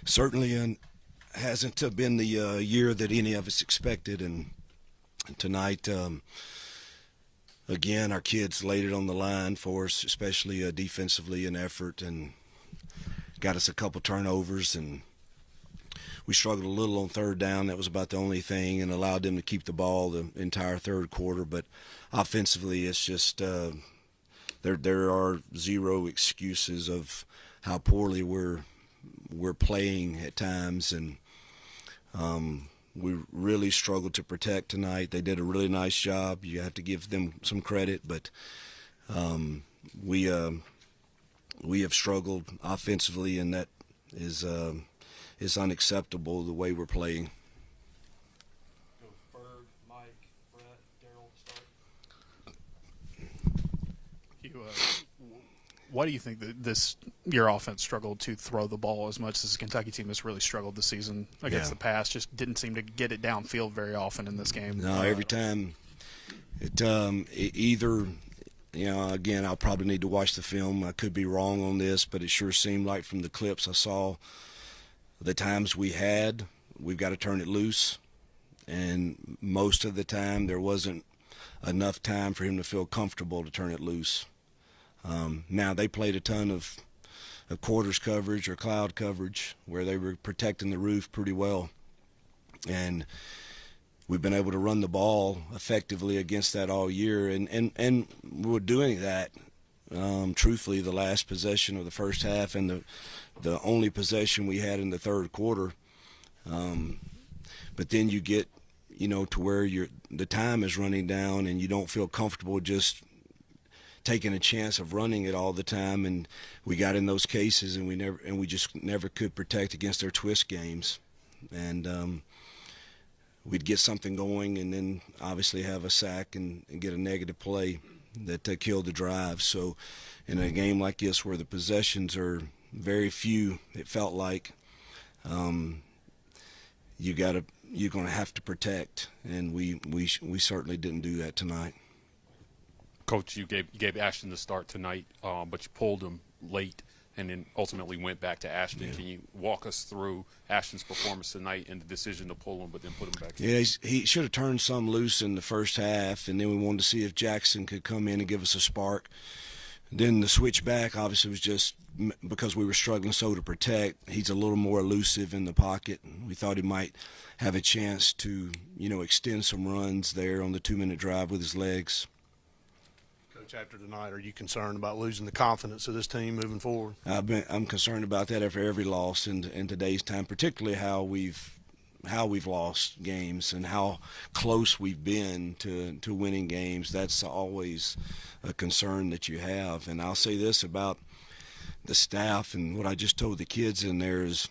Certainly hasn't been the year that any of us expected, and tonight, again, our kids laid it on the line for us, especially defensively in effort, and got us a couple turnovers, and we struggled a little on third down. That was about the only thing, and allowed them to keep the ball the entire third quarter. But offensively, it's just there are zero excuses of how poorly we're playing at times, and we really struggled to protect tonight. They did a really nice job. You have to give them some credit, but we have struggled offensively, and that is unacceptable the way we're playing. Go Ferg, Mike, Brett, Daryl, start. Hugh, why do you think that your offense struggled to throw the ball as much as the Kentucky team has really struggled this season against the pass? Just didn't seem to get it downfield very often in this game. No, every time it either, again, I'll probably need to watch the film. I could be wrong on this, but it sure seemed like from the clips I saw, the times we've got to turn it loose, and most of the time there wasn't enough time for him to feel comfortable to turn it loose. Now, they played a ton of quarters coverage or cloud coverage where they were protecting the roof pretty well, and we've been able to run the ball effectively against that all year, and we're doing that. Truthfully, the last possession of the first half and the only possession we had in the third quarter. But then you get, to where the time is running down and you don't feel comfortable just taking a chance of running it all the time. And we got in those cases, and we just never could protect against their twist games. And we'd get something going, and then obviously have a sack and get a negative play that killed the drive. So in a game like this where the possessions are very few, it felt like you're going to have to protect, and we certainly didn't do that tonight. Coach, you gave Ashton the start tonight, but you pulled him late and then ultimately went back to Ashton. Yeah. Can you walk us through Ashton's performance tonight and the decision to pull him but then put him back in? Yeah, he should have turned some loose in the first half, and then we wanted to see if Jackson could come in and give us a spark. Then the switch back obviously was just because we were struggling so to protect. He's a little more elusive in the pocket. We thought he might have a chance to, extend some runs there on the 2-minute drive with his legs. Coach, after tonight, are you concerned about losing the confidence of this team moving forward? I'm concerned about that after every loss in today's time, particularly how we've lost games and how close we've been to winning games. That's always a concern that you have. And I'll say this about the staff and what I just told the kids in there is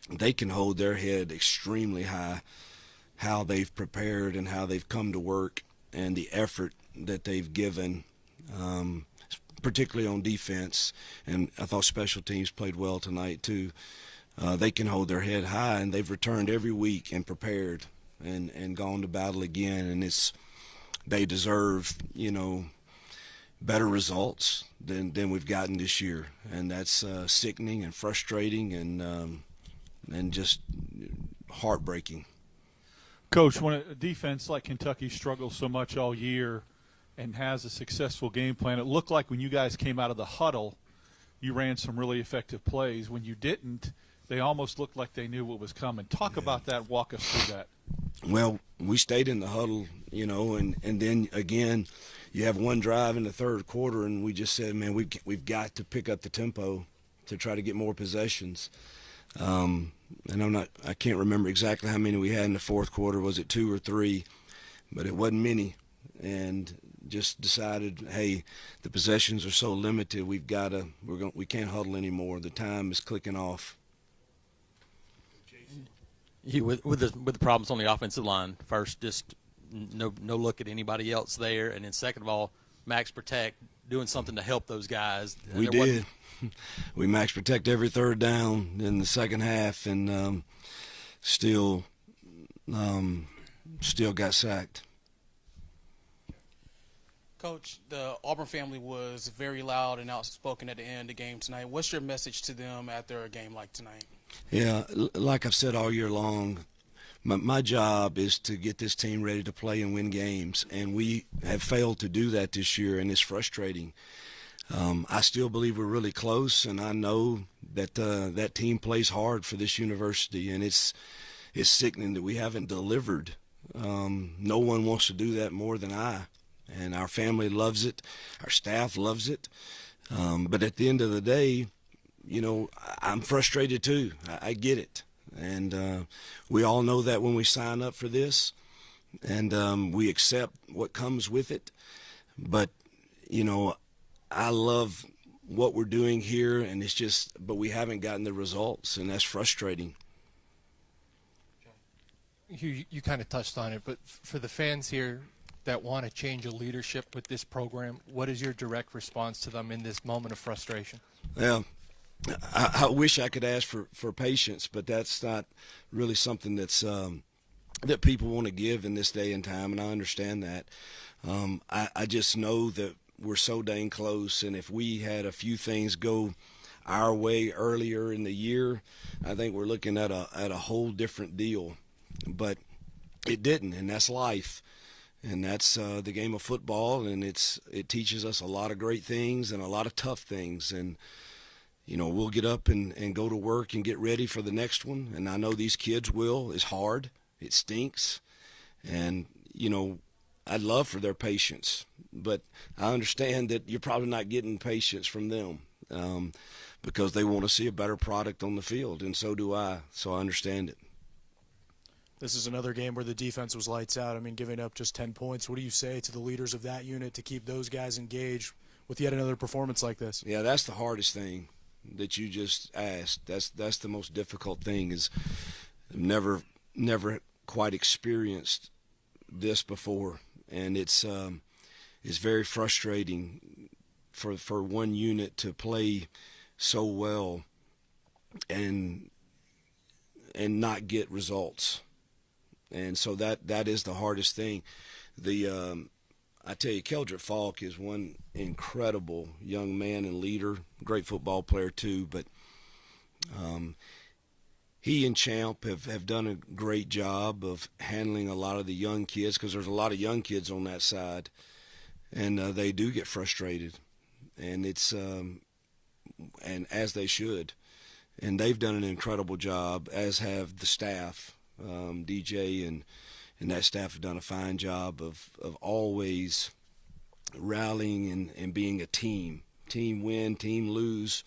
they can hold their head extremely high, how they've prepared and how they've come to work and the effort that they've given, particularly on defense. And I thought special teams played well tonight too. They can hold their head high, and they've returned every week and prepared and gone to battle again. And they deserve, better results than we've gotten this year. And that's sickening and frustrating and just heartbreaking. Coach, when a defense like Kentucky struggles so much all year and has a successful game plan, it looked like when you guys came out of the huddle, you ran some really effective plays. When you didn't, they almost looked like they knew what was coming. Talk about that. Walk us through that. Well, we stayed in the huddle, and then again, you have one drive in the third quarter, and we just said, man, we've got to pick up the tempo to try to get more possessions. And I can't remember exactly how many we had in the fourth quarter. Was it 2 or 3? But it wasn't many. And just decided, hey, the possessions are so limited. We can't huddle anymore. The time is clicking off. With the problems on the offensive line, first, just no look at anybody else there, and then second of all, max protect, doing something to help those guys. We did. We max protect every third down in the second half, and still got sacked. Coach, the Auburn family was very loud and outspoken at the end of the game tonight. What's your message to them after a game like tonight? Yeah, like I've said all year long, my job is to get this team ready to play and win games, and we have failed to do that this year, and it's frustrating. I still believe we're really close, and I know that that team plays hard for this university, and it's sickening that we haven't delivered. No one wants to do that more than I, and our family loves it, our staff loves it. But at the end of the day, you know, I'm frustrated too. I get it, and we all know that when we sign up for this, and we accept what comes with it. But you know, I love what we're doing here, and it's just, but we haven't gotten the results, and that's frustrating. You kind of touched on it, but for the fans here that want to change a leadership with this program, what is your direct response to them in this moment of frustration? Well, I wish I could ask for patience, but that's not really something that's that people want to give in this day and time, and I understand that. I just know that we're so dang close, and if we had a few things go our way earlier in the year, I think we're looking at a whole different deal. But it didn't, and that's life, and that's the game of football, and it teaches us a lot of great things and a lot of tough things, and you know, we'll get up and go to work and get ready for the next one, and I know these kids will. It's hard, it stinks, and you know, I'd love for their patience, but I understand that you're probably not getting patience from them because they want to see a better product on the field, and so do I, so I understand it. This is another game where the defense was lights out. I mean, giving up just 10 points. What do you say to the leaders of that unit to keep those guys engaged with yet another performance like this? Yeah, that's the hardest thing that you just asked. That's the most difficult thing, is never quite experienced this before, and it's very frustrating for one unit to play so well and not get results. And so that is the hardest thing. I tell you, Keldrick Falk is one incredible young man and leader, great football player too, but he and Champ have done a great job of handling a lot of the young kids, because there's a lot of young kids on that side, and they do get frustrated, and it's and as they should, and they've done an incredible job, as have the staff. DJ and that staff have done a fine job of always rallying and being a team win, team lose,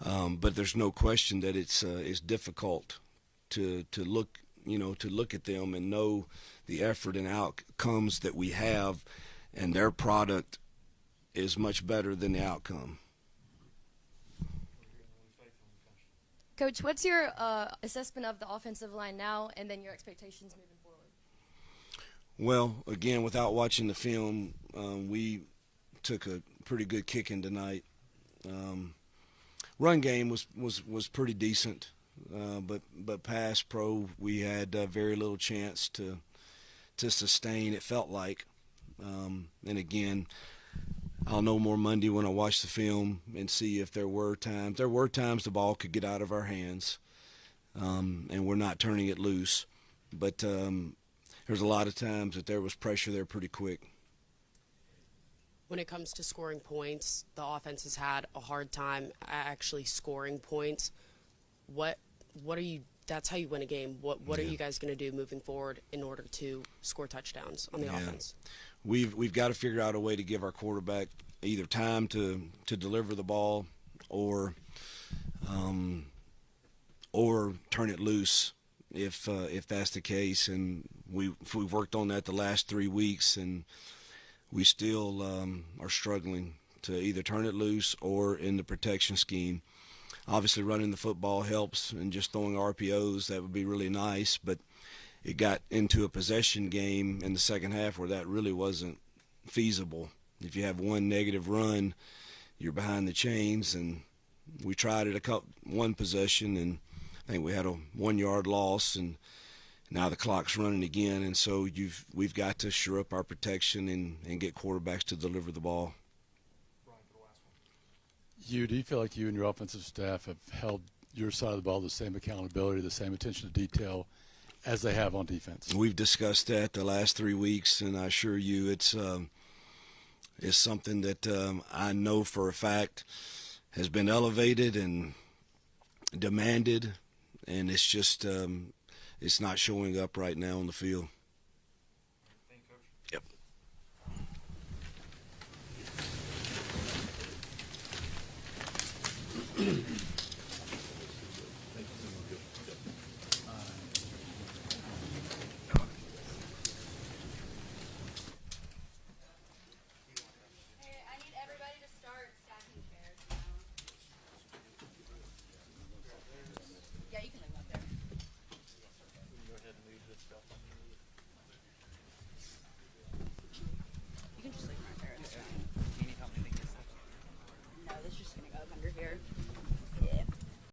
but there's no question that it's difficult to look at them and know the effort and outcomes that we have, and their product is much better than the outcome. Coach, what's your assessment of the offensive line now, and then your expectations moving forward? Well, again, without watching the film, we took a pretty good kicking tonight. Run game was pretty decent, but pass pro, we had very little chance to sustain. It felt like, and again, I'll know more Monday when I watch the film and see if there were times. There were times the ball could get out of our hands, and we're not turning it loose. But there's a lot of times that there was pressure there pretty quick. When it comes to scoring points, the offense has had a hard time actually scoring points. What are you? That's how you win a game. What are you guys going to do moving forward in order to score touchdowns on the offense? We've got to figure out a way to give our quarterback either time to deliver the ball or turn it loose if that's the case. And we've worked on that the last 3 weeks, and we still are struggling to either turn it loose or in the protection scheme. Obviously, running the football helps, and just throwing RPOs, that would be really nice, but it got into a possession game in the second half where that really wasn't feasible. If you have one negative run, you're behind the chains, and we tried it one possession, and I think we had a 1 yard loss, and now the clock's running again, and so we've got to shore up our protection and get quarterbacks to deliver the ball. Do you feel like you and your offensive staff have held your side of the ball the same accountability, the same attention to detail as they have on defense? We've discussed that the last 3 weeks, and I assure you it's something that I know for a fact has been elevated and demanded, and it's just it's not showing up right now on the field. Yep.